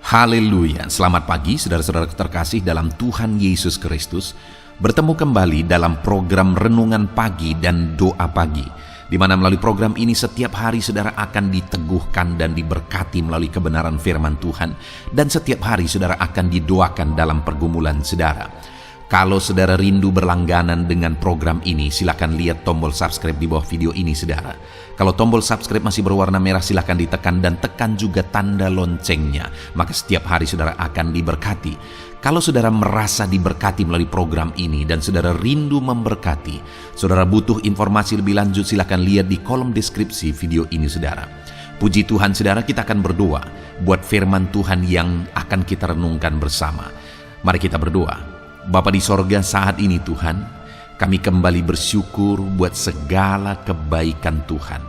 Haleluya, selamat pagi saudara-saudara terkasih dalam Tuhan Yesus Kristus. Bertemu kembali dalam program Renungan Pagi dan Doa Pagi, di mana melalui program ini setiap hari saudara akan diteguhkan dan diberkati melalui kebenaran firman Tuhan, dan setiap hari saudara akan didoakan dalam pergumulan saudara. Kalau saudara rindu berlangganan dengan program ini, silakan lihat tombol subscribe di bawah video ini saudara. Kalau tombol subscribe masih berwarna merah, silakan ditekan dan tekan juga tanda loncengnya. Maka setiap hari saudara akan diberkati. Kalau saudara merasa diberkati melalui program ini dan saudara rindu memberkati, saudara butuh informasi lebih lanjut, silakan lihat di kolom deskripsi video ini saudara. Puji Tuhan saudara, kita akan berdoa buat firman Tuhan yang akan kita renungkan bersama. Mari kita berdoa. Bapa di sorga, saat ini Tuhan, kami kembali bersyukur buat segala kebaikan Tuhan.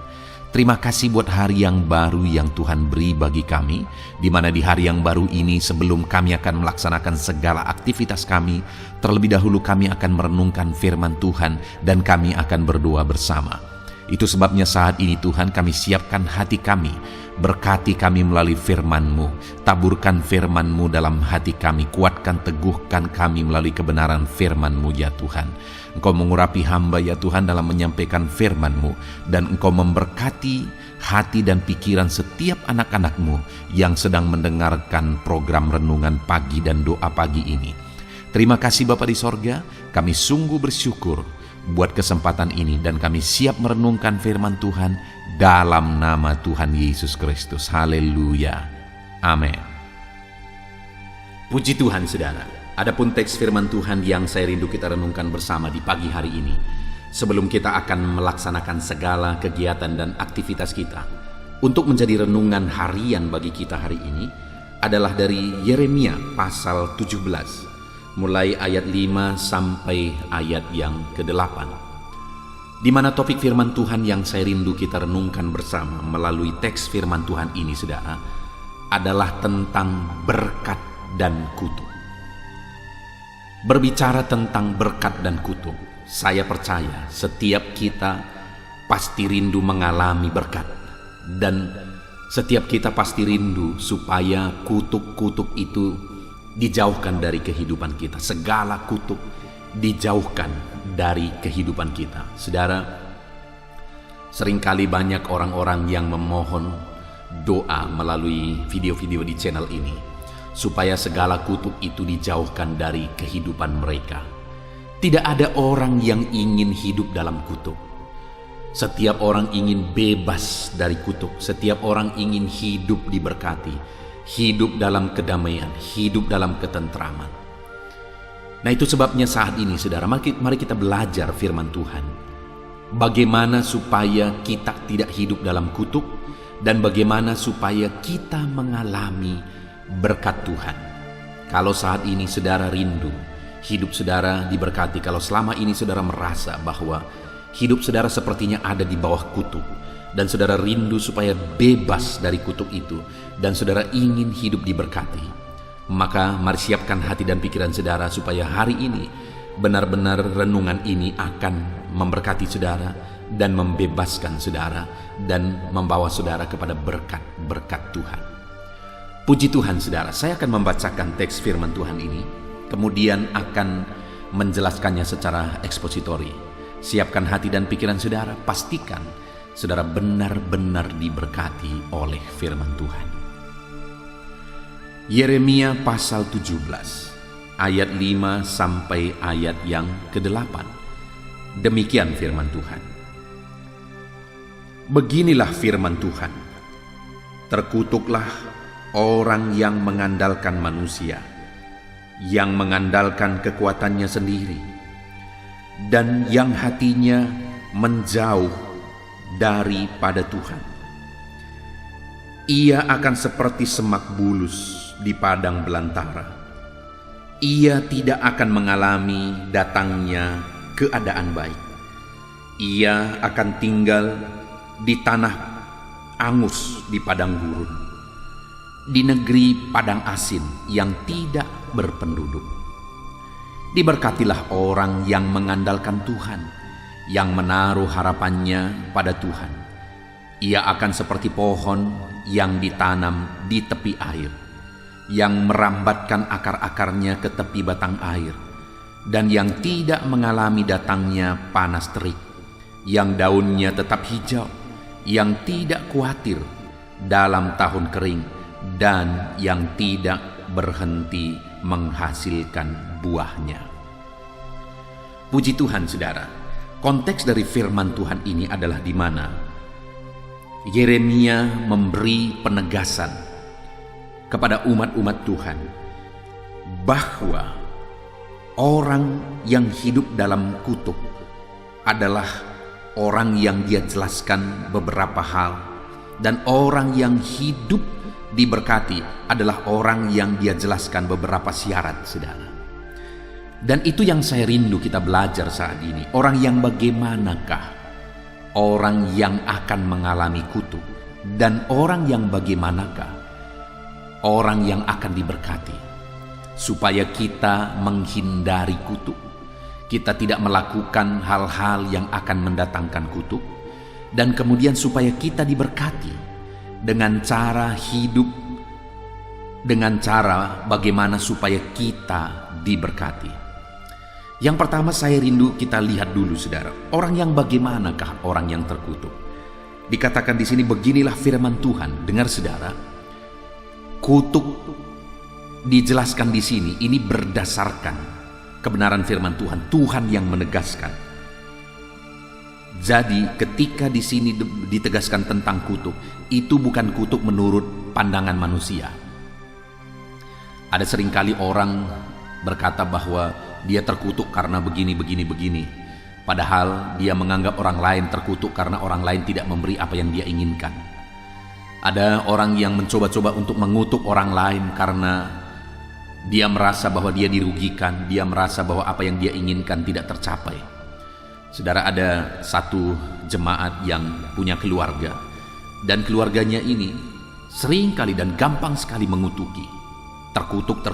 Terima kasih buat hari yang baru yang Tuhan beri bagi kami, di mana di hari yang baru ini sebelum kami akan melaksanakan segala aktivitas kami, terlebih dahulu kami akan merenungkan firman Tuhan dan kami akan berdoa bersama. Itu sebabnya saat ini Tuhan, kami siapkan hati kami, berkati kami melalui firman-Mu, taburkan firman-Mu dalam hati kami, kuatkan, teguhkan kami melalui kebenaran firman-Mu ya Tuhan. Engkau mengurapi hamba ya Tuhan dalam menyampaikan firman-Mu, dan Engkau memberkati hati dan pikiran setiap anak-anak-Mu yang sedang mendengarkan program Renungan Pagi dan Doa Pagi ini. Terima kasih Bapa di sorga, kami sungguh bersyukur buat kesempatan ini, dan kami siap merenungkan firman Tuhan dalam nama Tuhan Yesus Kristus. Haleluya. Amin. Puji Tuhan saudara. Adapun teks firman Tuhan yang saya rindu kita renungkan bersama di pagi hari ini, sebelum kita akan melaksanakan segala kegiatan dan aktivitas kita untuk menjadi renungan harian bagi kita hari ini, adalah dari Yeremia pasal 17. Mulai ayat 5 sampai ayat yang ke-8, di mana topik firman Tuhan yang saya rindu kita renungkan bersama melalui teks firman Tuhan ini saudara, adalah tentang berkat dan kutuk. Berbicara tentang berkat dan kutuk, saya percaya setiap kita pasti rindu mengalami berkat, dan setiap kita pasti rindu supaya kutuk-kutuk itu dijauhkan dari kehidupan kita. Segala kutuk dijauhkan dari kehidupan kita. Saudara, seringkali banyak orang-orang yang memohon doa melalui video-video di channel ini supaya segala kutuk itu dijauhkan dari kehidupan mereka. Tidak ada orang yang ingin hidup dalam kutuk. Setiap orang ingin bebas dari kutuk. Setiap orang ingin hidup diberkati, hidup dalam kedamaian, hidup dalam ketentraman. Nah, itu sebabnya saat ini saudara, mari kita belajar firman Tuhan. Bagaimana supaya kita tidak hidup dalam kutuk, dan bagaimana supaya kita mengalami berkat Tuhan. Kalau saat ini saudara rindu hidup saudara diberkati, kalau selama ini saudara merasa bahwa hidup saudara sepertinya ada di bawah kutuk, dan saudara rindu supaya bebas dari kutuk itu, dan saudara ingin hidup diberkati, maka mari siapkan hati dan pikiran saudara supaya hari ini benar-benar renungan ini akan memberkati saudara dan membebaskan saudara dan membawa saudara kepada berkat-berkat Tuhan. Puji Tuhan saudara, saya akan membacakan teks firman Tuhan ini, kemudian akan menjelaskannya secara ekspositori. Siapkan hati dan pikiran saudara, pastikan saudara benar-benar diberkati oleh firman Tuhan. Yeremia pasal 17 ayat 5 sampai ayat yang ke-8. Demikian firman Tuhan. Beginilah firman Tuhan. Terkutuklah orang yang mengandalkan manusia, yang mengandalkan kekuatannya sendiri, dan yang hatinya menjauh daripada Tuhan. Ia akan seperti semak bulus di padang belantara. Ia tidak akan mengalami datangnya keadaan baik. Ia akan tinggal di tanah angus di padang gurun, di negeri padang asin yang tidak berpenduduk. Diberkatilah orang yang mengandalkan Tuhan, yang menaruh harapannya pada Tuhan. Ia akan seperti pohon yang ditanam di tepi air, yang merambatkan akar-akarnya ke tepi batang air, dan yang tidak mengalami datangnya panas terik, yang daunnya tetap hijau, yang tidak khawatir dalam tahun kering, dan yang tidak berhenti menghasilkan buahnya. Puji Tuhan, saudara. Konteks dari firman Tuhan ini adalah di mana Yeremia memberi penegasan kepada umat-umat Tuhan bahwa orang yang hidup dalam kutuk adalah orang yang dia jelaskan beberapa hal, dan orang yang hidup diberkati adalah orang yang dia jelaskan beberapa syarat, saudara. Dan itu yang saya rindu kita belajar saat ini. Orang yang bagaimanakah orang yang akan mengalami kutuk, dan orang yang bagaimanakah orang yang akan diberkati, supaya kita menghindari kutuk, kita tidak melakukan hal-hal yang akan mendatangkan kutuk, dan kemudian supaya kita diberkati dengan cara hidup, dengan cara bagaimana supaya kita diberkati. Yang pertama saya rindu kita lihat dulu, saudara, orang yang bagaimanakah orang yang terkutuk. Dikatakan di sini, beginilah firman Tuhan. Dengar, saudara, kutuk dijelaskan di sini ini berdasarkan kebenaran firman Tuhan. Tuhan yang menegaskan. Jadi ketika di sini ditegaskan tentang kutuk, itu bukan kutuk menurut pandangan manusia. Ada seringkali orang berkata bahwa dia terkutuk karena begini. Padahal dia menganggap orang lain terkutuk karena orang lain tidak memberi apa yang dia inginkan. Ada orang yang mencoba-coba untuk mengutuk orang lain karena dia merasa bahwa dia dirugikan, dia merasa bahwa apa yang dia inginkan tidak tercapai. Saudara, ada satu jemaat yang punya keluarga, dan keluarganya ini seringkali dan gampang sekali mengutuki. Terkutuk.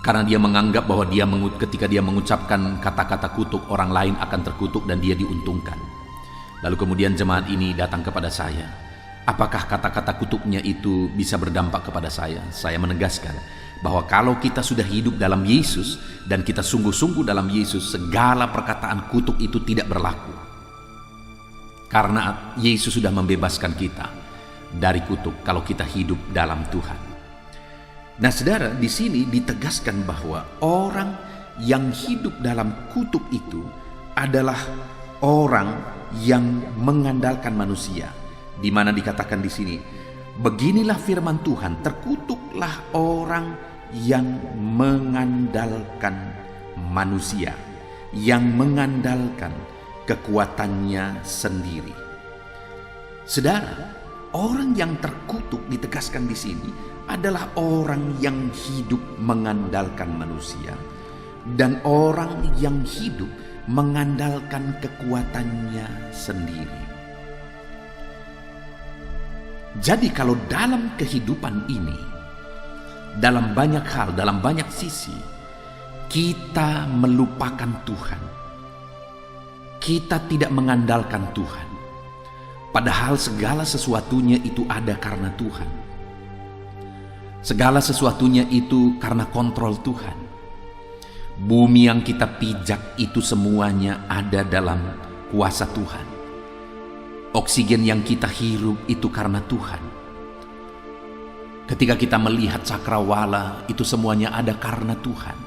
Karena dia menganggap bahwa ketika dia mengucapkan kata-kata kutuk, orang lain akan terkutuk dan dia diuntungkan. Lalu kemudian jemaat ini datang kepada saya. Apakah kata-kata kutuknya itu bisa berdampak kepada saya? Saya menegaskan bahwa kalau kita sudah hidup dalam Yesus dan kita sungguh-sungguh dalam Yesus, segala perkataan kutuk itu tidak berlaku. Karena Yesus sudah membebaskan kita dari kutuk kalau kita hidup dalam Tuhan. Nah, saudara, di sini ditegaskan bahwa orang yang hidup dalam kutuk itu adalah orang yang mengandalkan manusia. Di mana dikatakan di sini, beginilah firman Tuhan, terkutuklah orang yang mengandalkan manusia, yang mengandalkan kekuatannya sendiri. Saudara, orang yang terkutuk ditegaskan di sini adalah orang yang hidup mengandalkan manusia, dan orang yang hidup mengandalkan kekuatannya sendiri. Jadi kalau dalam kehidupan ini, dalam banyak hal, dalam banyak sisi, kita melupakan Tuhan, kita tidak mengandalkan Tuhan, padahal segala sesuatunya itu ada karena Tuhan. Segala sesuatunya itu karena kontrol Tuhan. Bumi yang kita pijak itu semuanya ada dalam kuasa Tuhan. Oksigen yang kita hirup itu karena Tuhan. Ketika kita melihat cakrawala, itu semuanya ada karena Tuhan.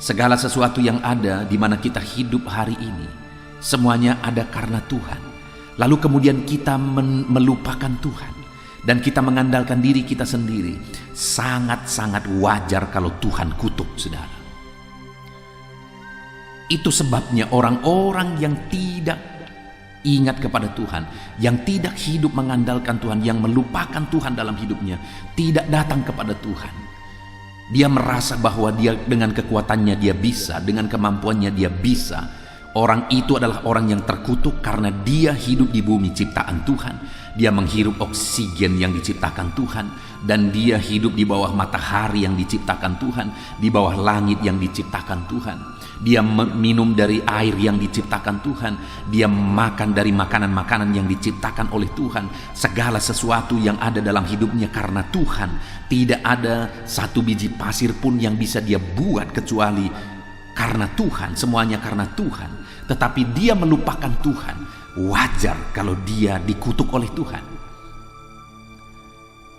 Segala sesuatu yang ada di mana kita hidup hari ini, semuanya ada karena Tuhan. Lalu kemudian kita melupakan Tuhan dan kita mengandalkan diri kita sendiri. Sangat-sangat wajar kalau Tuhan kutuk, saudara. Itu sebabnya orang-orang yang tidak ingat kepada Tuhan, yang tidak hidup mengandalkan Tuhan, yang melupakan Tuhan dalam hidupnya, tidak datang kepada Tuhan. Dia merasa bahwa dia dengan kekuatannya dia bisa, dengan kemampuannya dia bisa. Orang itu adalah orang yang terkutuk karena dia hidup di bumi ciptaan Tuhan, Dia menghirup oksigen yang diciptakan Tuhan, dan dia hidup di bawah matahari yang diciptakan Tuhan, di bawah langit yang diciptakan Tuhan. Dia minum dari air yang diciptakan Tuhan. Dia makan dari makanan-makanan yang diciptakan oleh Tuhan. Segala sesuatu yang ada dalam hidupnya karena Tuhan. Tidak ada satu biji pasir pun yang bisa dia buat kecuali karena Tuhan. Semuanya karena Tuhan. Tetapi dia melupakan Tuhan. Wajar kalau dia dikutuk oleh Tuhan.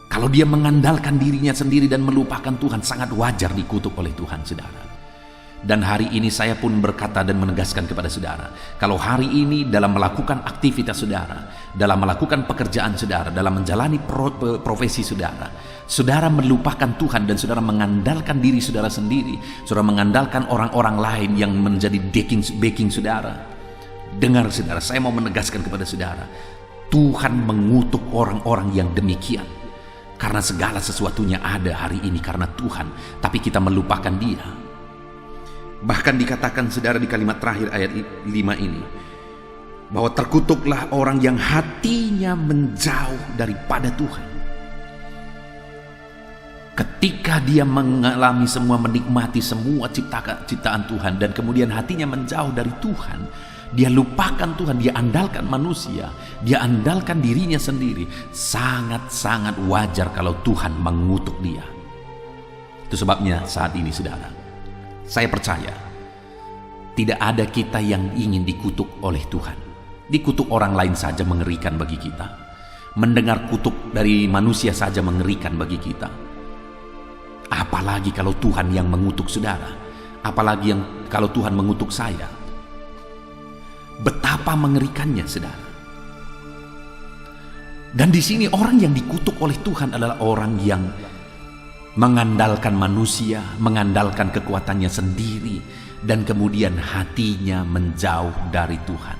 Kalau dia mengandalkan dirinya sendiri dan melupakan Tuhan, sangat wajar dikutuk oleh Tuhan, saudara. Dan hari ini saya pun berkata dan menegaskan kepada saudara, kalau hari ini dalam melakukan aktivitas saudara, dalam melakukan pekerjaan saudara, dalam menjalani profesi saudara, saudara melupakan Tuhan dan saudara mengandalkan diri saudara sendiri, saudara mengandalkan orang-orang lain yang menjadi backing saudara. Dengar saudara, saya mau menegaskan kepada saudara, Tuhan mengutuk orang-orang yang demikian. Karena segala sesuatunya ada hari ini karena Tuhan, tapi kita melupakan Dia. Bahkan dikatakan saudara di kalimat terakhir ayat 5 ini, bahwa terkutuklah orang yang hatinya menjauh daripada Tuhan. Ketika dia mengalami semua, menikmati semua ciptaan Tuhan, dan kemudian hatinya menjauh dari Tuhan, dia lupakan Tuhan, dia andalkan manusia, dia andalkan dirinya sendiri. Sangat-sangat wajar kalau Tuhan mengutuk dia. Itu sebabnya saat ini saudara, saya percaya tidak ada kita yang ingin dikutuk oleh Tuhan. Dikutuk orang lain saja mengerikan bagi kita. Mendengar kutuk dari manusia saja mengerikan bagi kita. Apalagi kalau Tuhan yang mengutuk saudara. Apalagi kalau Tuhan mengutuk saya. Betapa mengerikannya saudara. Dan di sini orang yang dikutuk oleh Tuhan adalah orang yang mengandalkan manusia, mengandalkan kekuatannya sendiri, dan kemudian hatinya menjauh dari Tuhan.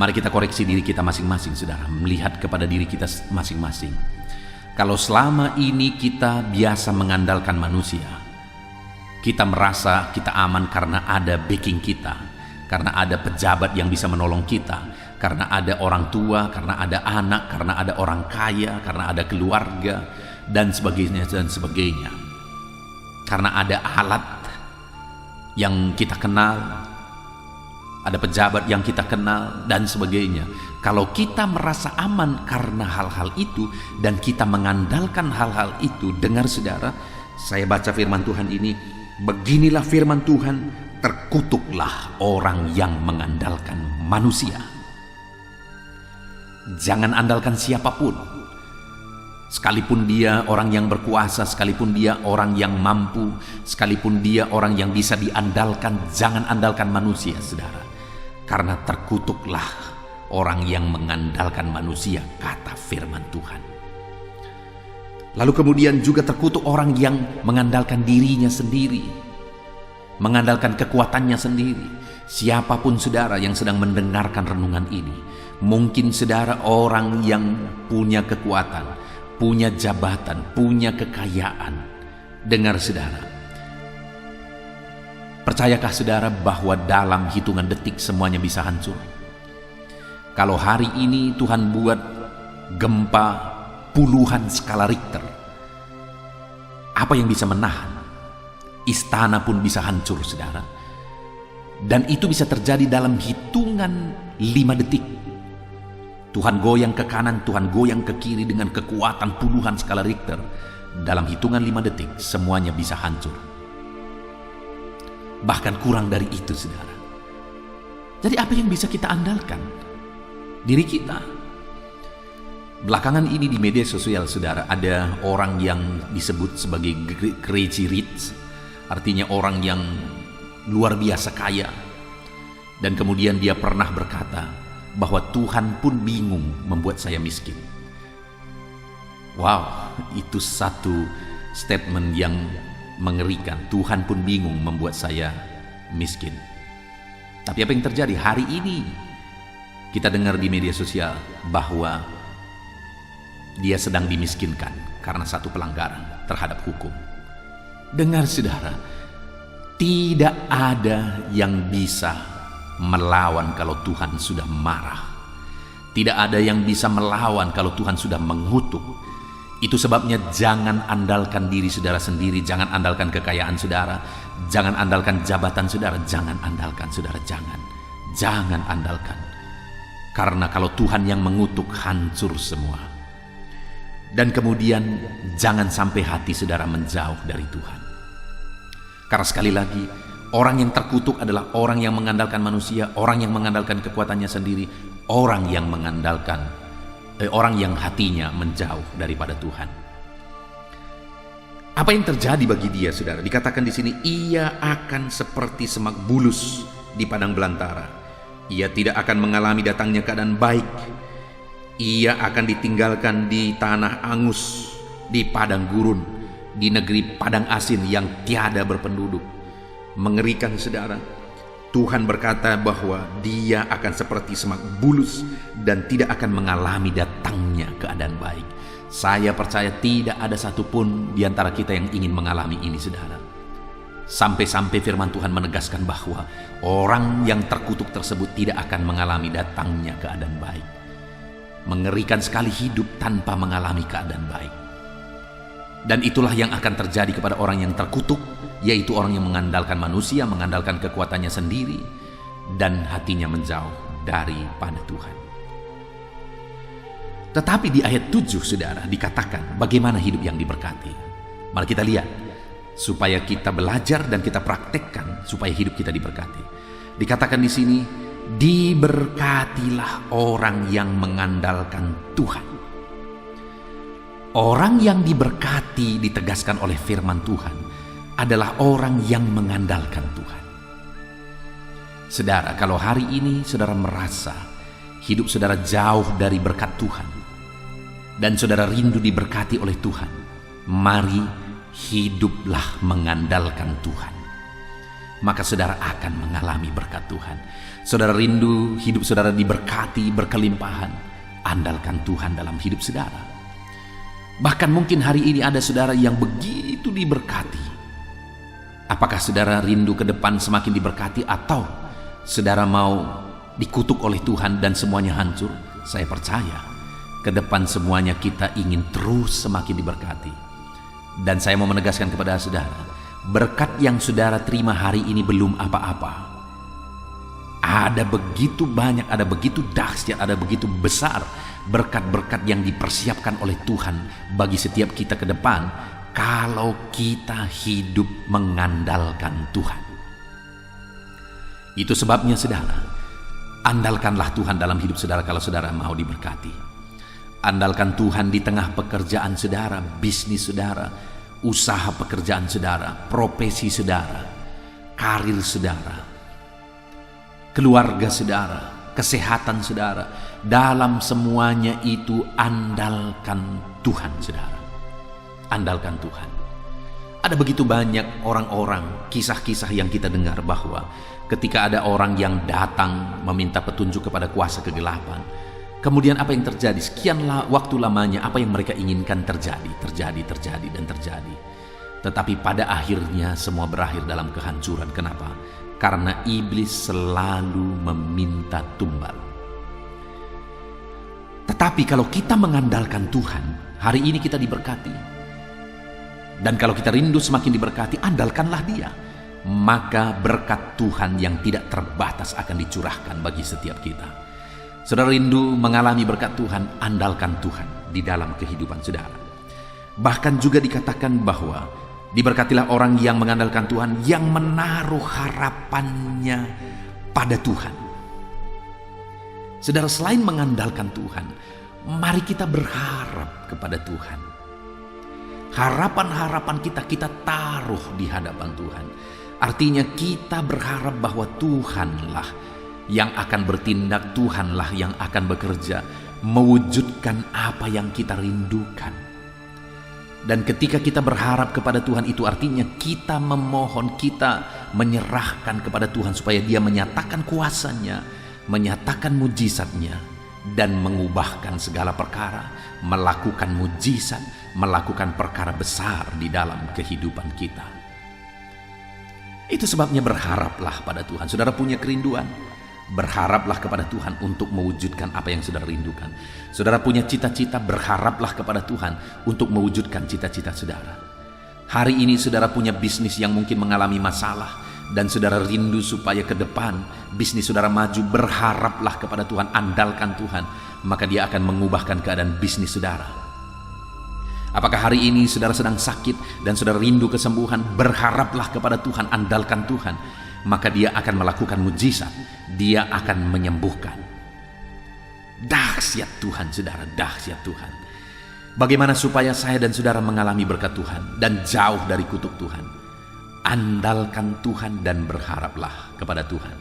Mari kita koreksi diri kita masing-masing saudara, melihat kepada diri kita masing-masing. Kalau selama ini kita biasa mengandalkan manusia, kita merasa kita aman karena ada backing kita, karena ada pejabat yang bisa menolong kita, karena ada orang tua, karena ada anak, karena ada orang kaya, karena ada keluarga, dan sebagainya dan sebagainya. Karena ada alat yang kita kenal, ada pejabat yang kita kenal, dan sebagainya. Kalau kita merasa aman karena hal-hal itu dan kita mengandalkan hal-hal itu, dengar saudara, saya baca firman Tuhan ini, beginilah firman Tuhan, terkutuklah orang yang mengandalkan manusia. Jangan andalkan siapapun. Sekalipun dia orang yang berkuasa, sekalipun dia orang yang mampu, sekalipun dia orang yang bisa diandalkan, jangan andalkan manusia, saudara. Karena terkutuklah orang yang mengandalkan manusia, kata firman Tuhan. Lalu kemudian juga terkutuk orang yang mengandalkan dirinya sendiri, mengandalkan kekuatannya sendiri. Siapapun saudara yang sedang mendengarkan renungan ini, mungkin saudara orang yang punya kekuatan, punya jabatan, punya kekayaan. Dengar saudara, percayakah saudara bahwa dalam hitungan detik semuanya bisa hancur? Kalau hari ini Tuhan buat gempa puluhan skala Richter, apa yang bisa menahan? Istana pun bisa hancur saudara. Dan itu bisa terjadi dalam hitungan 5 detik. Tuhan goyang ke kanan, Tuhan goyang ke kiri dengan kekuatan puluhan skala Richter. Dalam hitungan 5 detik semuanya bisa hancur. Bahkan kurang dari itu saudara. Jadi apa yang bisa kita andalkan? Diri kita. Belakangan ini di media sosial saudara, ada orang yang disebut sebagai crazy rich. Artinya orang yang luar biasa kaya. Dan kemudian dia pernah berkata bahwa Tuhan pun bingung membuat saya miskin. Wow, itu satu statement yang mengerikan. Tuhan pun bingung membuat saya miskin. Tapi apa yang terjadi hari ini? Kita dengar di media sosial bahwa dia sedang dimiskinkan karena satu pelanggaran terhadap hukum. Dengar saudara, tidak ada yang bisa melawan kalau Tuhan sudah marah. Tidak ada yang bisa melawan kalau Tuhan sudah mengutuk. Itu sebabnya jangan andalkan diri saudara sendiri, jangan andalkan kekayaan saudara, jangan andalkan jabatan saudara, jangan andalkan saudara, jangan andalkan. Karena kalau Tuhan yang mengutuk, hancur semua. Dan kemudian jangan sampai hati saudara menjauh dari Tuhan. Karena sekali lagi, orang yang terkutuk adalah orang yang mengandalkan manusia, orang yang mengandalkan kekuatannya sendiri, orang yang hatinya menjauh daripada Tuhan. Apa yang terjadi bagi dia, saudara? Dikatakan di sini, ia akan seperti semak bulus di padang belantara. Ia tidak akan mengalami datangnya keadaan baik. Ia akan ditinggalkan di tanah angus, di padang gurun, di negeri padang asin yang tiada berpenduduk. Mengerikan, saudara. Tuhan berkata bahwa dia akan seperti semak bulus dan tidak akan mengalami datangnya keadaan baik. Saya percaya tidak ada satupun di antara kita yang ingin mengalami ini, saudara. Sampai-sampai firman Tuhan menegaskan bahwa orang yang terkutuk tersebut tidak akan mengalami datangnya keadaan baik. Mengerikan sekali hidup tanpa mengalami keadaan baik. Dan itulah yang akan terjadi kepada orang yang terkutuk, yaitu orang yang mengandalkan manusia, mengandalkan kekuatannya sendiri, dan hatinya menjauh daripada Tuhan. Tetapi di ayat 7, saudara, dikatakan bagaimana hidup yang diberkati. Mari kita lihat, supaya kita belajar dan kita praktekkan, supaya hidup kita diberkati. Dikatakan di sini, diberkatilah orang yang mengandalkan Tuhan. Orang yang diberkati ditegaskan oleh firman Tuhan adalah orang yang mengandalkan Tuhan. Saudara, kalau hari ini saudara merasa hidup saudara jauh dari berkat Tuhan dan saudara rindu diberkati oleh Tuhan, mari hiduplah mengandalkan Tuhan. Maka saudara akan mengalami berkat Tuhan. Saudara rindu hidup saudara diberkati berkelimpahan, andalkan Tuhan dalam hidup saudara. Bahkan mungkin hari ini ada saudara yang begitu diberkati. Apakah saudara rindu ke depan semakin diberkati atau saudara mau dikutuk oleh Tuhan dan semuanya hancur? Saya percaya ke depan semuanya kita ingin terus semakin diberkati. Dan saya mau menegaskan kepada saudara, berkat yang saudara terima hari ini belum apa-apa. Ada begitu banyak, ada begitu dahsyat, ada begitu besar berkat-berkat yang dipersiapkan oleh Tuhan bagi setiap kita ke depan kalau kita hidup mengandalkan Tuhan. Itu sebabnya, saudara, andalkanlah Tuhan dalam hidup saudara kalau saudara mau diberkati. Andalkan Tuhan di tengah pekerjaan saudara, bisnis saudara, usaha pekerjaan saudara, profesi saudara, karir saudara, keluarga saudara, kesehatan saudara. Dalam semuanya itu andalkan Tuhan, saudara. Andalkan Tuhan. Ada begitu banyak orang-orang, kisah-kisah yang kita dengar bahwa ketika ada orang yang datang meminta petunjuk kepada kuasa kegelapan, kemudian apa yang terjadi? Sekian waktu lamanya apa yang mereka inginkan terjadi. Tetapi pada akhirnya semua berakhir dalam kehancuran. Kenapa? Karena iblis selalu meminta tumbal. Tetapi kalau kita mengandalkan Tuhan, hari ini kita diberkati. Dan kalau kita rindu semakin diberkati, andalkanlah Dia. Maka berkat Tuhan yang tidak terbatas akan dicurahkan bagi setiap kita. Saudara rindu mengalami berkat Tuhan, andalkan Tuhan di dalam kehidupan saudara. Bahkan juga dikatakan bahwa diberkatilah orang yang mengandalkan Tuhan, yang menaruh harapannya pada Tuhan. Saudara, selain mengandalkan Tuhan, mari kita berharap kepada Tuhan. Harapan-harapan kita taruh di hadapan Tuhan. Artinya kita berharap bahwa Tuhanlah yang akan bertindak, Tuhanlah yang akan bekerja, mewujudkan apa yang kita rindukan. Dan ketika kita berharap kepada Tuhan, itu artinya kita memohon, kita menyerahkan kepada Tuhan supaya Dia menyatakan kuasanya, menyatakan mujizatnya, dan mengubahkan segala perkara, melakukan mujizat, melakukan perkara besar di dalam kehidupan kita. Itu sebabnya berharaplah pada Tuhan. Saudara punya kerinduan, berharaplah kepada Tuhan untuk mewujudkan apa yang saudara rindukan. Saudara punya cita-cita, berharaplah kepada Tuhan untuk mewujudkan cita-cita saudara. Hari ini saudara punya bisnis yang mungkin mengalami masalah, dan saudara rindu supaya ke depan bisnis saudara maju, berharaplah kepada Tuhan, andalkan Tuhan, maka Dia akan mengubahkan keadaan bisnis saudara. Apakah hari ini saudara sedang sakit dan saudara rindu kesembuhan, berharaplah kepada Tuhan, andalkan Tuhan, maka Dia akan melakukan mujizat, Dia akan menyembuhkan. Dahsyat Tuhan saudara, dahsyat Tuhan. Bagaimana supaya saya dan saudara mengalami berkat Tuhan dan jauh dari kutuk Tuhan? Andalkan Tuhan dan berharaplah kepada Tuhan.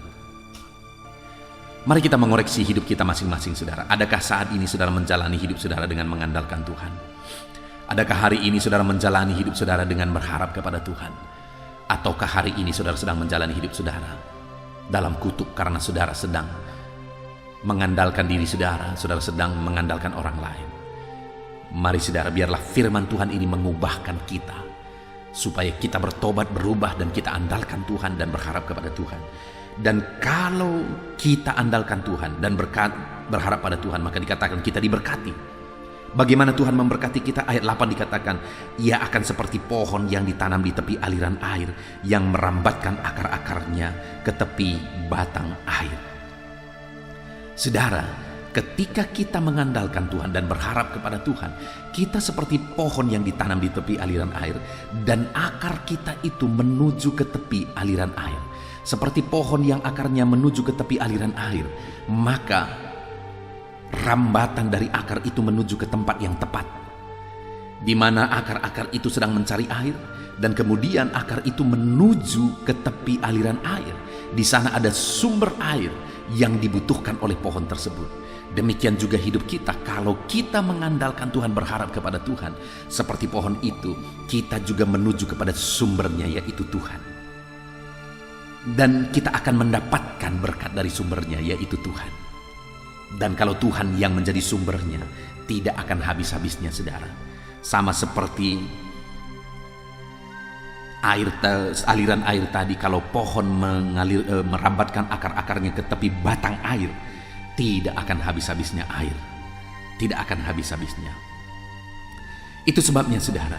Mari kita mengoreksi hidup kita masing-masing saudara. Adakah saat ini saudara menjalani hidup saudara dengan mengandalkan Tuhan? Adakah hari ini saudara menjalani hidup saudara dengan berharap kepada Tuhan? Ataukah hari ini saudara sedang menjalani hidup saudara dalam kutuk karena saudara sedang mengandalkan diri saudara, saudara sedang mengandalkan orang lain? Mari saudara, biarlah firman Tuhan ini mengubahkan kita, supaya kita bertobat, berubah, dan kita andalkan Tuhan dan berharap kepada Tuhan. Dan kalau kita andalkan Tuhan dan berharap pada Tuhan, maka dikatakan kita diberkati. Bagaimana Tuhan memberkati kita? Ayat 8 dikatakan, Ia akan seperti pohon yang ditanam di tepi aliran air, yang merambatkan akar-akarnya ke tepi batang air. Saudara, ketika kita mengandalkan Tuhan dan berharap kepada Tuhan, kita seperti pohon yang ditanam di tepi aliran air, dan akar kita itu menuju ke tepi aliran air. Seperti pohon yang akarnya menuju ke tepi aliran air, maka rambatan dari akar itu menuju ke tempat yang tepat, di mana akar-akar itu sedang mencari air, dan kemudian akar itu menuju ke tepi aliran air. Di sana ada sumber air yang dibutuhkan oleh pohon tersebut. Demikian juga hidup kita. Kalau kita mengandalkan Tuhan, berharap kepada Tuhan, seperti pohon itu, kita juga menuju kepada sumbernya, yaitu Tuhan. Dan kita akan mendapatkan berkat dari sumbernya, yaitu Tuhan. Dan kalau Tuhan yang menjadi sumbernya, tidak akan habis-habisnya saudara. Sama seperti aliran air tadi, kalau pohon merambatkan akar-akarnya ke tepi batang air, tidak akan habis-habisnya air, tidak akan habis-habisnya. Itu sebabnya saudara,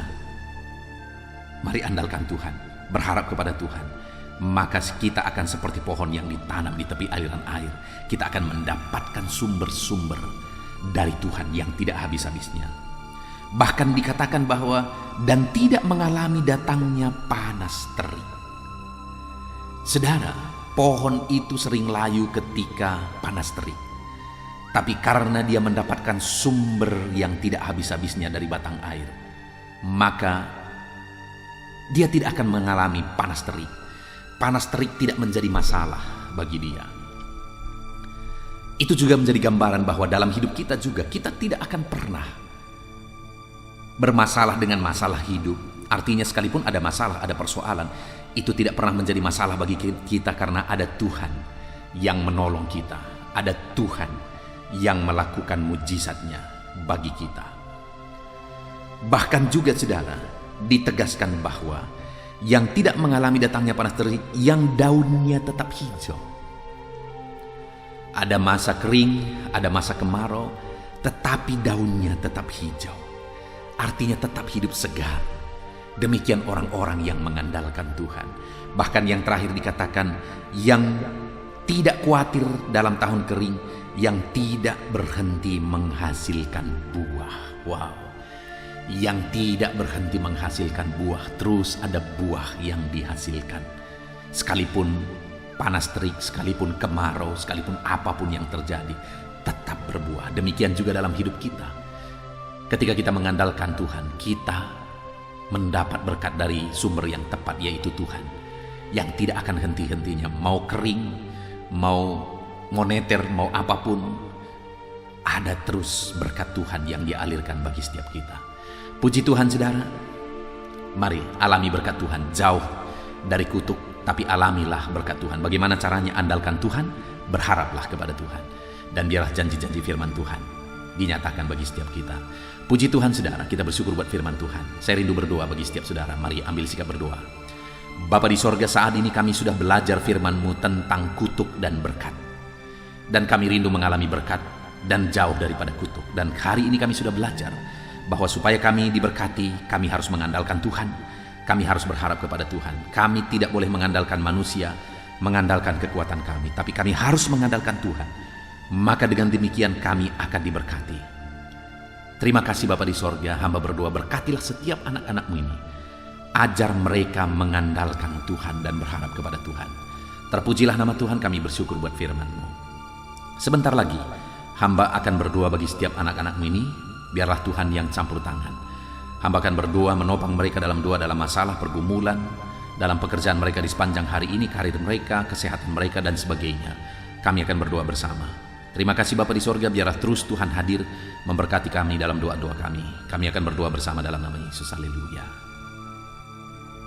mari andalkan Tuhan, berharap kepada Tuhan, maka kita akan seperti pohon yang ditanam di tepi aliran air. Kita akan mendapatkan sumber-sumber dari Tuhan yang tidak habis-habisnya. Bahkan dikatakan bahwa dan tidak mengalami datangnya panas terik. Saudara, pohon itu sering layu ketika panas terik. Tapi karena dia mendapatkan sumber yang tidak habis-habisnya dari batang air, maka dia tidak akan mengalami panas terik. Panas terik tidak menjadi masalah bagi dia. Itu juga menjadi gambaran bahwa dalam hidup kita juga, kita tidak akan pernah bermasalah dengan masalah hidup. Artinya sekalipun ada masalah, ada persoalan, itu tidak pernah menjadi masalah bagi kita karena ada Tuhan yang menolong kita. Ada Tuhan yang melakukan mujizatnya bagi kita. Bahkan juga saudara, ditegaskan bahwa yang tidak mengalami datangnya panas terik, yang daunnya tetap hijau. Ada masa kering, ada masa kemarau, tetapi daunnya tetap hijau. Artinya tetap hidup segar. Demikian orang-orang yang mengandalkan Tuhan. Bahkan yang terakhir dikatakan, yang tidak khawatir dalam tahun kering, yang tidak berhenti menghasilkan buah. Wow. Yang tidak berhenti menghasilkan buah, terus ada buah yang dihasilkan. Sekalipun panas terik, sekalipun kemarau, sekalipun apapun yang terjadi, tetap berbuah. Demikian juga dalam hidup kita. Ketika kita mengandalkan Tuhan, kita mendapat berkat dari sumber yang tepat, yaitu Tuhan, yang tidak akan henti-hentinya. Mau kering, mau moneter, mau apapun, ada terus berkat Tuhan yang dialirkan bagi setiap kita. Puji Tuhan saudara, mari alami berkat Tuhan, jauh dari kutuk, tapi alamilah berkat Tuhan. Bagaimana caranya? Andalkan Tuhan, berharaplah kepada Tuhan, dan biarlah janji-janji firman Tuhan dinyatakan bagi setiap kita. Puji Tuhan saudara, kita bersyukur buat firman Tuhan. Saya rindu berdoa bagi setiap saudara. Mari ambil sikap berdoa. Bapa di sorga, saat ini kami sudah belajar firman-Mu tentang kutuk dan berkat. Dan kami rindu mengalami berkat dan jauh daripada kutuk. Dan hari ini kami sudah belajar bahwa supaya kami diberkati, kami harus mengandalkan Tuhan. Kami harus berharap kepada Tuhan. Kami tidak boleh mengandalkan manusia, mengandalkan kekuatan kami, tapi kami harus mengandalkan Tuhan. Maka dengan demikian kami akan diberkati. Terima kasih Bapa di sorga, hamba berdoa berkatilah setiap anak-anak-Mu ini. Ajar mereka mengandalkan Tuhan dan berharap kepada Tuhan. Terpujilah nama Tuhan, kami bersyukur buat firman-Mu. Sebentar lagi, hamba akan berdoa bagi setiap anak-anak-Mu ini, biarlah Tuhan yang campur tangan. Hamba akan berdoa menopang mereka dalam doa, dalam masalah, pergumulan, dalam pekerjaan mereka di sepanjang hari ini, karir mereka, kesehatan mereka, dan sebagainya. Kami akan berdoa bersama. Terima kasih Bapa di sorga, biarlah terus Tuhan hadir memberkati kami dalam doa-doa kami. Kami akan berdoa bersama dalam nama Yesus. Haleluya.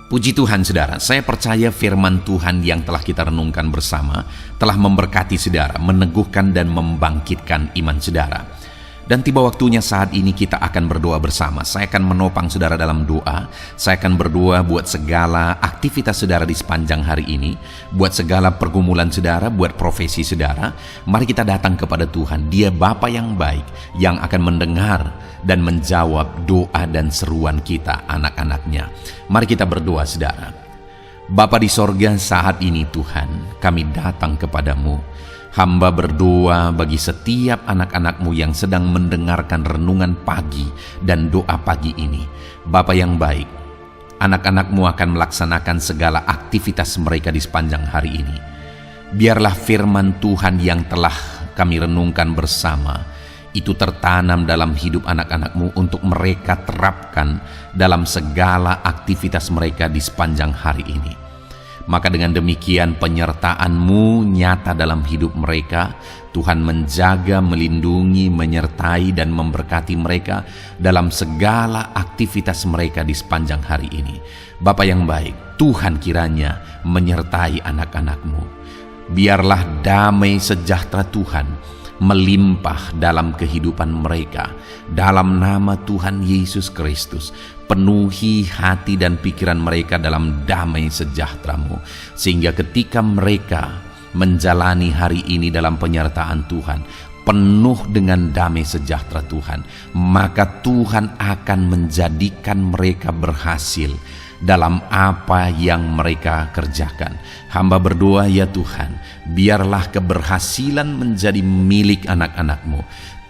Puji Tuhan saudara, saya percaya firman Tuhan yang telah kita renungkan bersama telah memberkati saudara, meneguhkan dan membangkitkan iman saudara. Dan tiba waktunya saat ini kita akan berdoa bersama. Saya akan menopang saudara dalam doa. Saya akan berdoa buat segala aktivitas saudara di sepanjang hari ini, buat segala pergumulan saudara, buat profesi saudara. Mari kita datang kepada Tuhan. Dia Bapa yang baik, yang akan mendengar dan menjawab doa dan seruan kita, anak-anaknya. Mari kita berdoa saudara. Bapa di sorga, saat ini Tuhan, kami datang kepadamu. Hamba berdoa bagi setiap anak-anak-Mu yang sedang mendengarkan renungan pagi dan doa pagi ini. Bapa yang baik, anak-anak-Mu akan melaksanakan segala aktivitas mereka di sepanjang hari ini. Biarlah firman Tuhan yang telah kami renungkan bersama itu tertanam dalam hidup anak-anak-Mu untuk mereka terapkan dalam segala aktivitas mereka di sepanjang hari ini. Maka dengan demikian penyertaan-Mu nyata dalam hidup mereka. Tuhan menjaga, melindungi, menyertai dan memberkati mereka dalam segala aktivitas mereka di sepanjang hari ini. Bapa yang baik, Tuhan kiranya menyertai anak-anak-Mu. Biarlah damai sejahtera Tuhan melimpah dalam kehidupan mereka. Dalam nama Tuhan Yesus Kristus, penuhi hati dan pikiran mereka dalam damai sejahtera-Mu, sehingga ketika mereka menjalani hari ini dalam penyertaan Tuhan, penuh dengan damai sejahtera Tuhan, maka Tuhan akan menjadikan mereka berhasil dalam apa yang mereka kerjakan. Hamba berdoa ya Tuhan, biarlah keberhasilan menjadi milik anak-anak-Mu.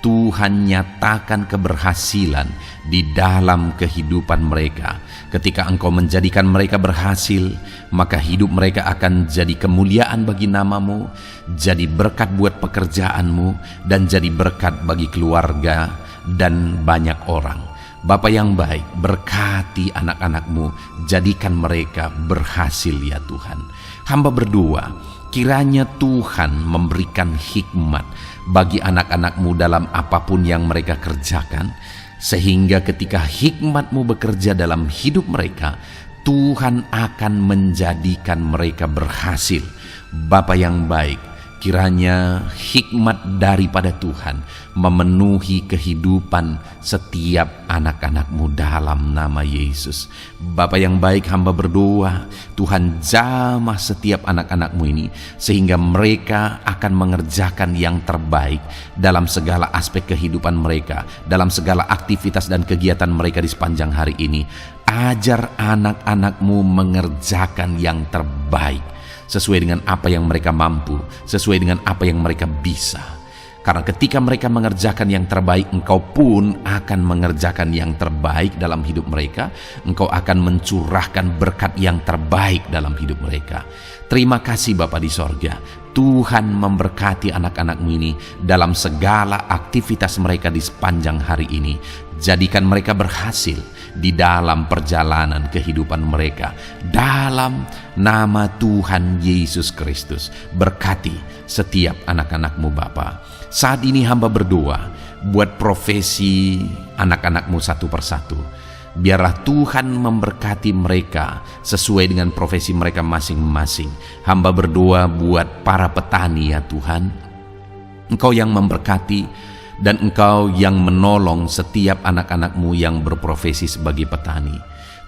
Tuhan nyatakan keberhasilan di dalam kehidupan mereka. Ketika Engkau menjadikan mereka berhasil, maka hidup mereka akan jadi kemuliaan bagi nama-Mu, jadi berkat buat pekerjaan-Mu, dan jadi berkat bagi keluarga dan banyak orang. Bapa yang baik, berkati anak-anak-Mu, jadikan mereka berhasil ya Tuhan. Hamba berdoa, kiranya Tuhan memberikan hikmat bagi anak-anak-Mu dalam apapun yang mereka kerjakan, sehingga ketika hikmat-Mu bekerja dalam hidup mereka, Tuhan akan menjadikan mereka berhasil. Bapa yang baik, kiranya hikmat daripada Tuhan memenuhi kehidupan setiap anak-anak-Mu dalam nama Yesus. Bapa yang baik, hamba berdoa, Tuhan jamah setiap anak-anak-Mu ini, sehingga mereka akan mengerjakan yang terbaik dalam segala aspek kehidupan mereka, dalam segala aktivitas dan kegiatan mereka di sepanjang hari ini. Ajar anak-anak-Mu mengerjakan yang terbaik, sesuai dengan apa yang mereka mampu, sesuai dengan apa yang mereka bisa. Karena ketika mereka mengerjakan yang terbaik, Engkau pun akan mengerjakan yang terbaik dalam hidup mereka. Engkau akan mencurahkan berkat yang terbaik dalam hidup mereka. Terima kasih Bapa di sorga. Tuhan memberkati anak-anak-Mu ini dalam segala aktivitas mereka di sepanjang hari ini. Jadikan mereka berhasil di dalam perjalanan kehidupan mereka. Dalam nama Tuhan Yesus Kristus, berkati setiap anak-anak-Mu Bapa. Saat ini hamba berdoa buat profesi anak-anak-Mu satu persatu. Biarlah Tuhan memberkati mereka sesuai dengan profesi mereka masing-masing. Hamba berdoa buat para petani ya Tuhan. Engkau yang memberkati dan Engkau yang menolong setiap anak-anak-Mu yang berprofesi sebagai petani.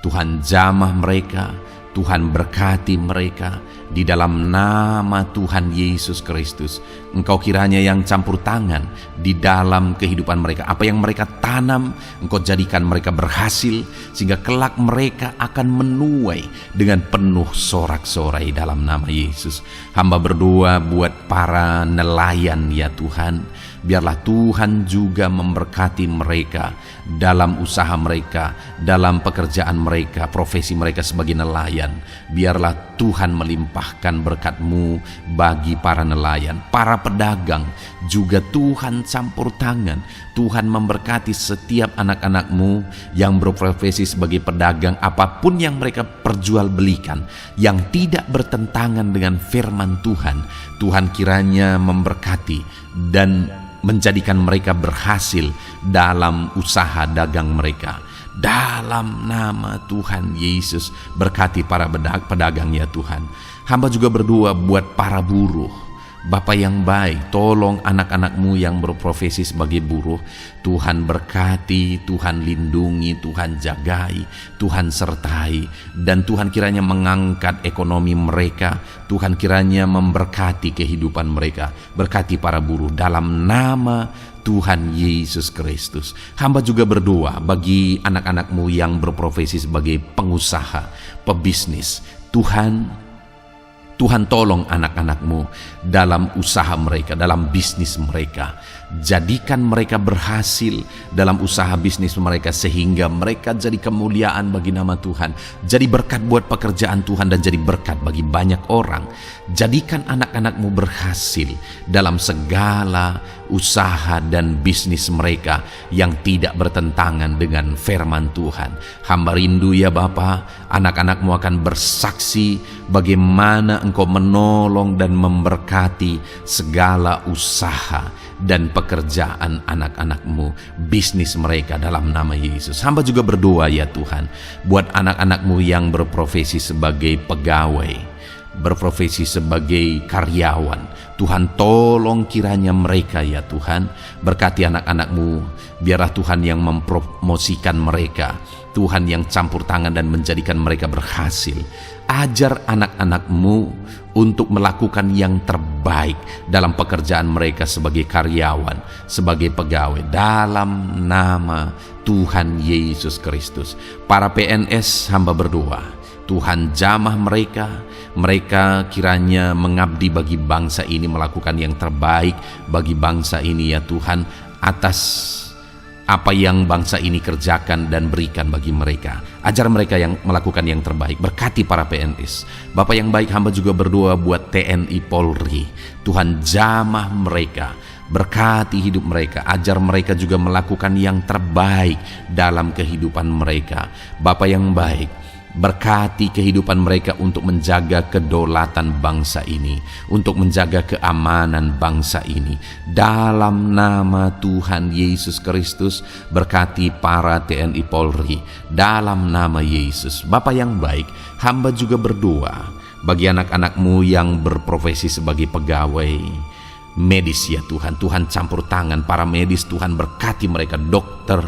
Tuhan jamah mereka, Tuhan berkati mereka, di dalam nama Tuhan Yesus Kristus. Engkau kiranya yang campur tangan di dalam kehidupan mereka. Apa yang mereka tanam, Engkau jadikan mereka berhasil, sehingga kelak mereka akan menuai dengan penuh sorak-sorai dalam nama Yesus. Hamba berdoa buat para nelayan ya Tuhan. Biarlah Tuhan juga memberkati mereka dalam usaha mereka, dalam pekerjaan mereka, profesi mereka sebagai nelayan. Biarlah Tuhan melimpahkan berkat-Mu bagi para nelayan, para pedagang juga Tuhan campur tangan. Tuhan memberkati setiap anak-anak-Mu yang berprofesi sebagai pedagang, apapun yang mereka perjualbelikan yang tidak bertentangan dengan firman Tuhan. Tuhan kiranya memberkati dan menjadikan mereka berhasil dalam usaha dagang mereka. Dalam nama Tuhan Yesus, berkati para pedagang ya Tuhan. Hamba juga berdoa buat para buruh. Bapa yang baik, tolong anak-anak-Mu yang berprofesi sebagai buruh. Tuhan berkati, Tuhan lindungi, Tuhan jagai, Tuhan sertai. Dan Tuhan kiranya mengangkat ekonomi mereka. Tuhan kiranya memberkati kehidupan mereka. Berkati para buruh dalam nama Tuhan Yesus Kristus. Hamba juga berdoa bagi anak-anak-Mu yang berprofesi sebagai pengusaha, pebisnis. Tuhan tolong anak-anak-Mu dalam usaha mereka, dalam bisnis mereka. Jadikan mereka berhasil dalam usaha bisnis mereka, sehingga mereka jadi kemuliaan bagi nama Tuhan. Jadi berkat buat pekerjaan Tuhan dan jadi berkat bagi banyak orang. Jadikan anak-anak-Mu berhasil dalam segala usaha dan bisnis mereka yang tidak bertentangan dengan firman Tuhan. Hamba rindu ya Bapa, anak-anak-Mu akan bersaksi bagaimana Engkau menolong dan memberkati segala usaha dan pekerjaan anak-anak-Mu, bisnis mereka dalam nama Yesus. Hamba juga berdoa ya Tuhan, buat anak-anak-Mu yang berprofesi sebagai pegawai, berprofesi sebagai karyawan. Tuhan tolong kiranya mereka ya Tuhan, berkati anak-anak-Mu. Biarlah Tuhan yang mempromosikan mereka, Tuhan yang campur tangan dan menjadikan mereka berhasil. Ajar anak-anak-Mu untuk melakukan yang terbaik dalam pekerjaan mereka sebagai karyawan, sebagai pegawai, dalam nama Tuhan Yesus Kristus. Para PNS, hamba berdoa, Tuhan jamah mereka kiranya mengabdi bagi bangsa ini, melakukan yang terbaik bagi bangsa ini ya Tuhan, atas apa yang bangsa ini kerjakan dan berikan bagi mereka. Ajar mereka yang melakukan yang terbaik. Berkati para PNS. Bapak yang baik, hamba juga berdoa buat TNI Polri. Tuhan jamah mereka, berkati hidup mereka. Ajar mereka juga melakukan yang terbaik dalam kehidupan mereka. Bapak yang baik, berkati kehidupan mereka untuk menjaga kedaulatan bangsa ini, untuk menjaga keamanan bangsa ini. Dalam nama Tuhan Yesus Kristus, berkati para TNI Polri dalam nama Yesus. Bapa yang baik, hamba juga berdoa bagi anak-anak-Mu yang berprofesi sebagai pegawai medis ya Tuhan. Tuhan campur tangan para medis, Tuhan berkati mereka, dokter,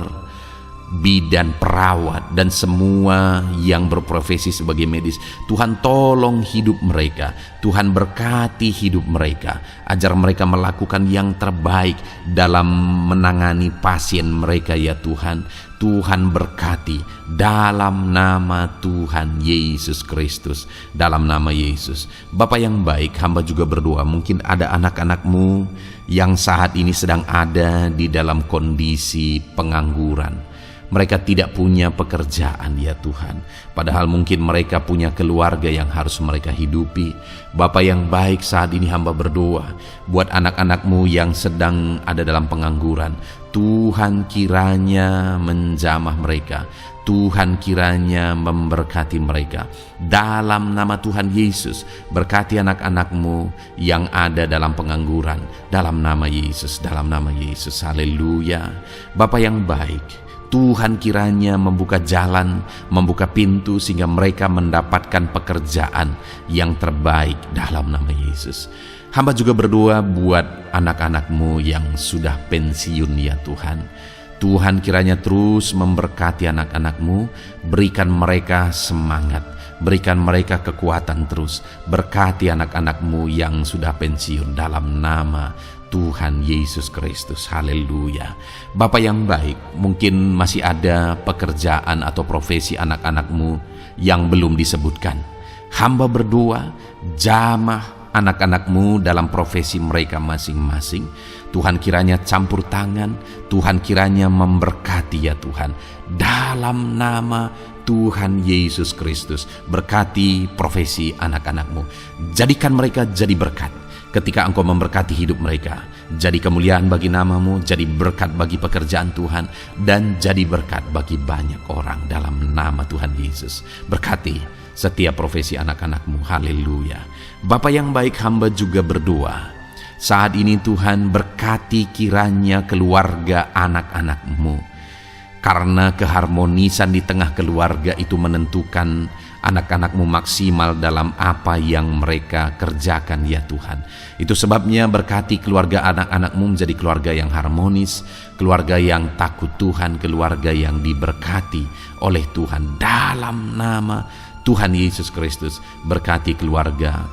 bidan, perawat, dan semua yang berprofesi sebagai medis. Tuhan tolong hidup mereka, Tuhan berkati hidup mereka. Ajar mereka melakukan yang terbaik dalam menangani pasien mereka ya Tuhan. Tuhan berkati dalam nama Tuhan Yesus Kristus, dalam nama Yesus. Bapa yang baik, hamba juga berdoa, mungkin ada anak-anak-Mu yang saat ini sedang ada di dalam kondisi pengangguran. Mereka tidak punya pekerjaan ya Tuhan, padahal mungkin mereka punya keluarga yang harus mereka hidupi. Bapa yang baik, saat ini hamba berdoa buat anak-anak-Mu yang sedang ada dalam pengangguran. Tuhan kiranya menjamah mereka, Tuhan kiranya memberkati mereka. Dalam nama Tuhan Yesus, berkati anak-anak-Mu yang ada dalam pengangguran, dalam nama Yesus, dalam nama Yesus. Haleluya. Bapa yang baik, Tuhan kiranya membuka jalan, membuka pintu sehingga mereka mendapatkan pekerjaan yang terbaik dalam nama Yesus. Hamba juga berdoa buat anak-anak-Mu yang sudah pensiun ya Tuhan. Tuhan kiranya terus memberkati anak-anak-Mu, berikan mereka semangat, Berikan mereka kekuatan terus. Berkati anak-anak-Mu yang sudah pensiun dalam nama Tuhan Yesus Kristus. Haleluya. Bapa yang baik, mungkin masih ada pekerjaan atau profesi anak-anak-Mu yang belum disebutkan. Hamba berdoa, jamah anak-anak-Mu dalam profesi mereka masing-masing. Tuhan kiranya campur tangan, Tuhan kiranya memberkati ya Tuhan. Dalam nama Tuhan Yesus Kristus, berkati profesi anak-anak-Mu. Jadikan mereka jadi berkat. Ketika Engkau memberkati hidup mereka, jadi kemuliaan bagi nama-Mu, jadi berkat bagi pekerjaan Tuhan, dan jadi berkat bagi banyak orang dalam nama Tuhan Yesus. Berkati setiap profesi anak-anak-Mu. Haleluya. Bapa yang baik, hamba juga berdoa. Saat ini Tuhan, berkati kiranya keluarga anak-anak-Mu. Karena keharmonisan di tengah keluarga itu menentukan anak-anak-Mu maksimal dalam apa yang mereka kerjakan ya Tuhan. Itu sebabnya berkati keluarga anak-anak-Mu menjadi keluarga yang harmonis, keluarga yang takut Tuhan, keluarga yang diberkati oleh Tuhan. Dalam nama Tuhan Yesus Kristus, berkati keluarga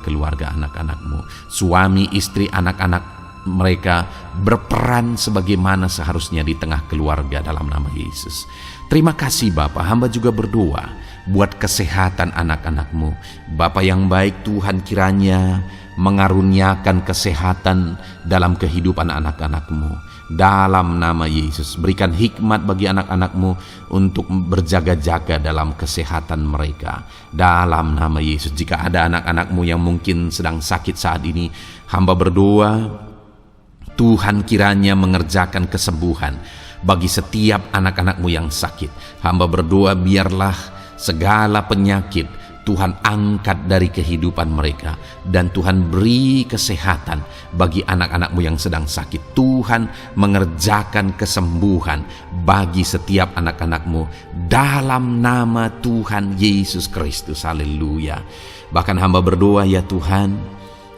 anak-anak-Mu. Suami, istri, anak-anak mereka berperan sebagaimana seharusnya di tengah keluarga dalam nama Yesus. Terima kasih Bapa, hamba juga berdoa buat kesehatan anak-anak-Mu. Bapa yang baik, Tuhan kiranya mengaruniakan kesehatan dalam kehidupan anak-anak-Mu. Dalam nama Yesus, berikan hikmat bagi anak-anak-Mu untuk berjaga-jaga dalam kesehatan mereka. Dalam nama Yesus, jika ada anak-anak-Mu yang mungkin sedang sakit saat ini, hamba berdoa Tuhan kiranya mengerjakan kesembuhan bagi setiap anak-anak-Mu yang sakit. Hamba berdoa biarlah segala penyakit Tuhan angkat dari kehidupan mereka, dan Tuhan beri kesehatan bagi anak-anak-Mu yang sedang sakit. Tuhan mengerjakan kesembuhan bagi setiap anak-anak-Mu dalam nama Tuhan Yesus Kristus. Haleluya. Bahkan hamba berdoa ya Tuhan,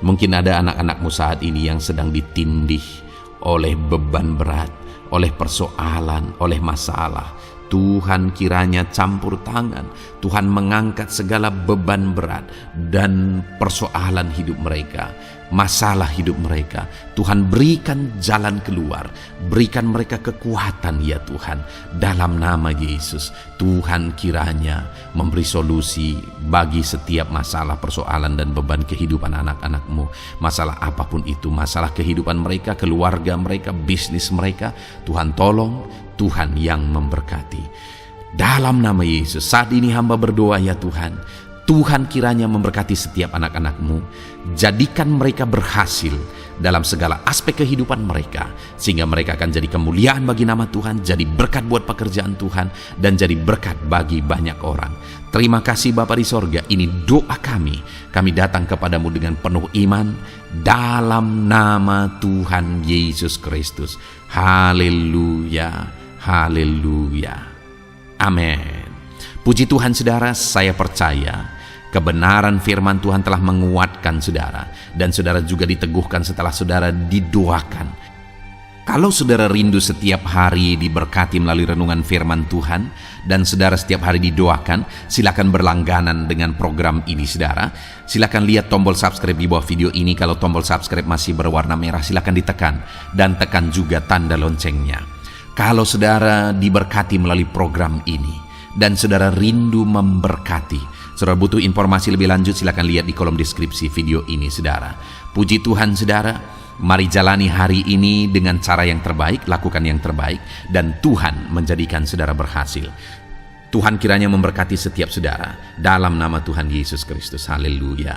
mungkin ada anak-anak-Mu saat ini yang sedang ditindih oleh beban berat, oleh persoalan, oleh masalah. Tuhan kiranya campur tangan, Tuhan mengangkat segala beban berat dan persoalan hidup mereka, masalah hidup mereka. Tuhan berikan jalan keluar, berikan mereka kekuatan ya Tuhan. Dalam nama Yesus, Tuhan kiranya memberi solusi bagi setiap masalah, persoalan dan beban kehidupan anak-anak-Mu. Masalah apapun itu, masalah kehidupan mereka, keluarga mereka, bisnis mereka, Tuhan tolong, Tuhan yang memberkati. Dalam nama Yesus, saat ini hamba berdoa ya Tuhan, Tuhan kiranya memberkati setiap anak-anak-Mu. Jadikan mereka berhasil dalam segala aspek kehidupan mereka, sehingga mereka akan jadi kemuliaan bagi nama Tuhan, jadi berkat buat pekerjaan Tuhan, dan jadi berkat bagi banyak orang. Terima kasih Bapa di sorga, ini doa kami. Kami datang kepadamu dengan penuh iman, dalam nama Tuhan Yesus Kristus. Haleluya. Haleluya. Amin. Puji Tuhan saudara, saya percaya kebenaran firman Tuhan telah menguatkan saudara, dan saudara juga diteguhkan setelah saudara didoakan. Kalau saudara rindu setiap hari diberkati melalui renungan firman Tuhan, dan saudara setiap hari didoakan, silakan berlangganan dengan program ini saudara. Silakan lihat tombol subscribe di bawah video ini. Kalau tombol subscribe masih berwarna merah, silakan ditekan, dan tekan juga tanda loncengnya. Kalau saudara diberkati melalui program ini dan saudara rindu memberkati, saudara butuh informasi lebih lanjut, silakan lihat di kolom deskripsi video ini saudara. Puji Tuhan saudara, mari jalani hari ini dengan cara yang terbaik, lakukan yang terbaik, dan Tuhan menjadikan saudara berhasil. Tuhan kiranya memberkati setiap saudara dalam nama Tuhan Yesus Kristus. Haleluya.